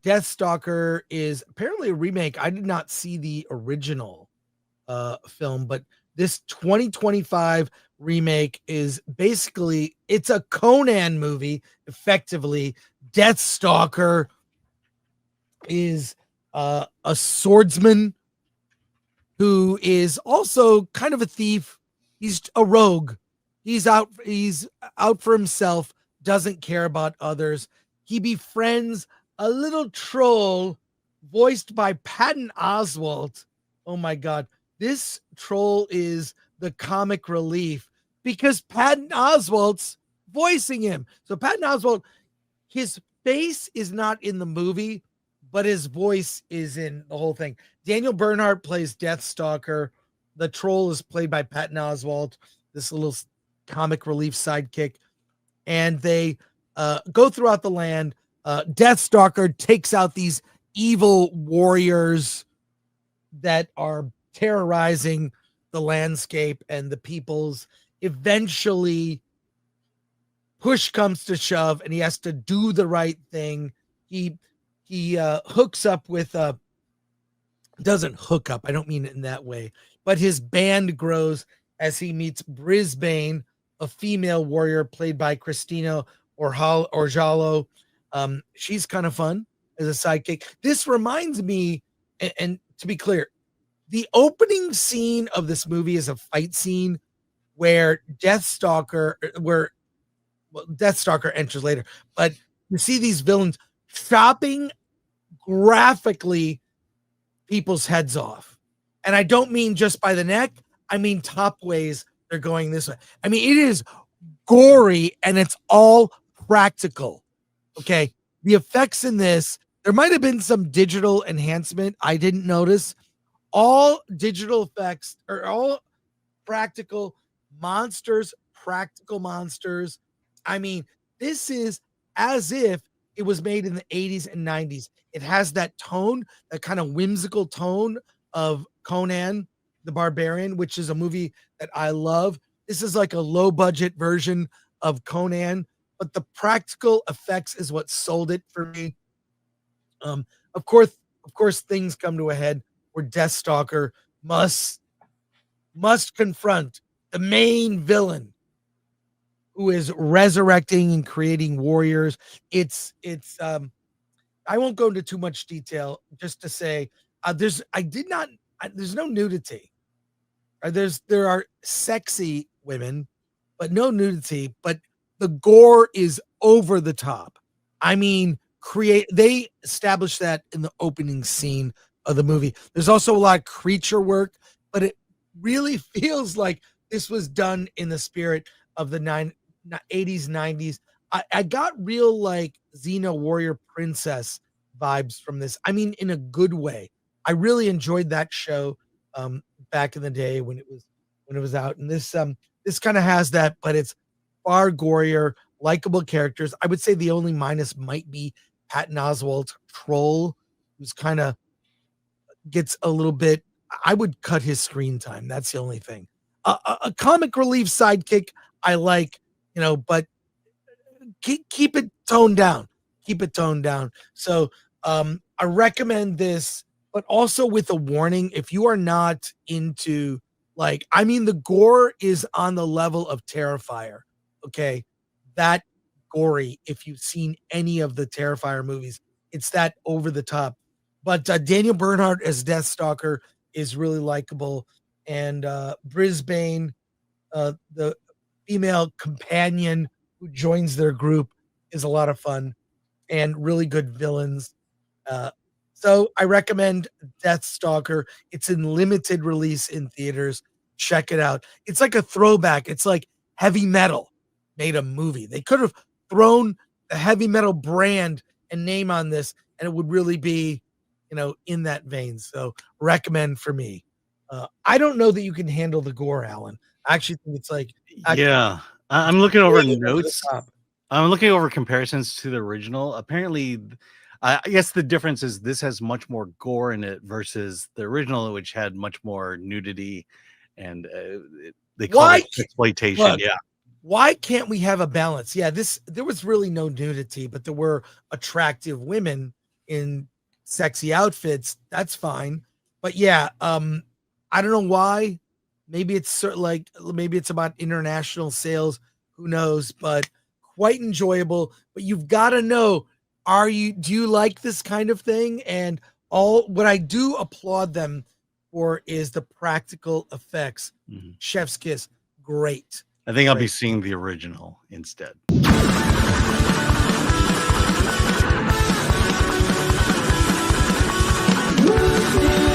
Deathstalker is apparently a remake. I did not see the original film, but this 2025 remake is basically it's a Conan movie. Effectively, Deathstalker is a swordsman who is also kind of a thief. He's a rogue. He's out for himself, doesn't care about others. He befriends a little troll voiced by Patton Oswalt. Oh my god. This troll is the comic relief because Patton Oswalt's voicing him. So Patton Oswalt, his face is not in the movie, but his voice is in the whole thing. Daniel Bernhardt plays Deathstalker. The troll is played by Patton Oswalt, this little comic relief sidekick. And they go throughout the land. Deathstalker takes out these evil warriors that are terrorizing the landscape and the peoples. Eventually, push comes to shove, and he has to do the right thing. He hooks up with doesn't hook up, I don't mean it in that way, but his band grows as he meets Brisbane, a female warrior played by Christina Orjalo. She's kind of fun as a sidekick. This reminds me, and to be clear, the opening scene of this movie is a fight scene where Deathstalker enters later, but you see these villains chopping graphically people's heads off. And I don't mean just by the neck, I mean top ways they're going this way. I mean, it is gory and it's all practical. Okay. The effects in this, there might have been some digital enhancement I didn't notice. All digital effects are all practical monsters. I mean, this is as if it was made in the 80s and 90s. It has that tone, that kind of whimsical tone of Conan the Barbarian, which is a movie that I love. This is like a low budget version of Conan, but the practical effects is what sold it for me. Of course, things come to a head where Deathstalker must confront the main villain, who is resurrecting and creating warriors. It's I won't go into too much detail, just to say there's no nudity. There are sexy women, but no nudity. But the gore is over the top. I mean, they established that in the opening scene of the movie. There's also a lot of creature work, but it really feels like this was done in the spirit of the 80s, 90s. I got real like Xena Warrior Princess vibes from this. I mean, in a good way. I really enjoyed that show back in the day when it was out. And this kind of has that, but it's far gorier, likable characters. I would say the only minus might be Patton Oswalt's troll, who's kind of gets a little bit. I would cut his screen time. That's the only thing. A comic relief sidekick I like, but keep it toned down. Keep it toned down. So I recommend this, but also with a warning. If you are not into the gore is on the level of Terrifier. Okay. That gory. If you've seen any of the Terrifier movies, it's that over the top. But Daniel Bernhardt as Deathstalker is really likable. And Brisbane, the female companion who joins their group, is a lot of fun and really good villains. So I recommend Deathstalker. It's in limited release in theaters. Check it out. It's like a throwback. It's like Heavy Metal made a movie. They could have thrown the Heavy Metal brand and name on this, and it would really be, in that vein. So recommend for me. I don't know that you can handle the gore, Alan. I actually think it's like, yeah. I'm looking over notes. I'm looking over comparisons to the original. Apparently, I guess the difference is this has much more gore in it versus the original, which had much more nudity and they call it exploitation. Look, yeah. Why can't we have a balance? Yeah, there was really no nudity, but there were attractive women in sexy outfits, that's fine. But yeah, I don't know why. Maybe it's maybe it's about international sales. Who knows? But quite enjoyable. But you've got to know, do you like this kind of thing? And what I do applaud them for is the practical effects. Chef's kiss, great. I think I'll be seeing the original instead. Woo!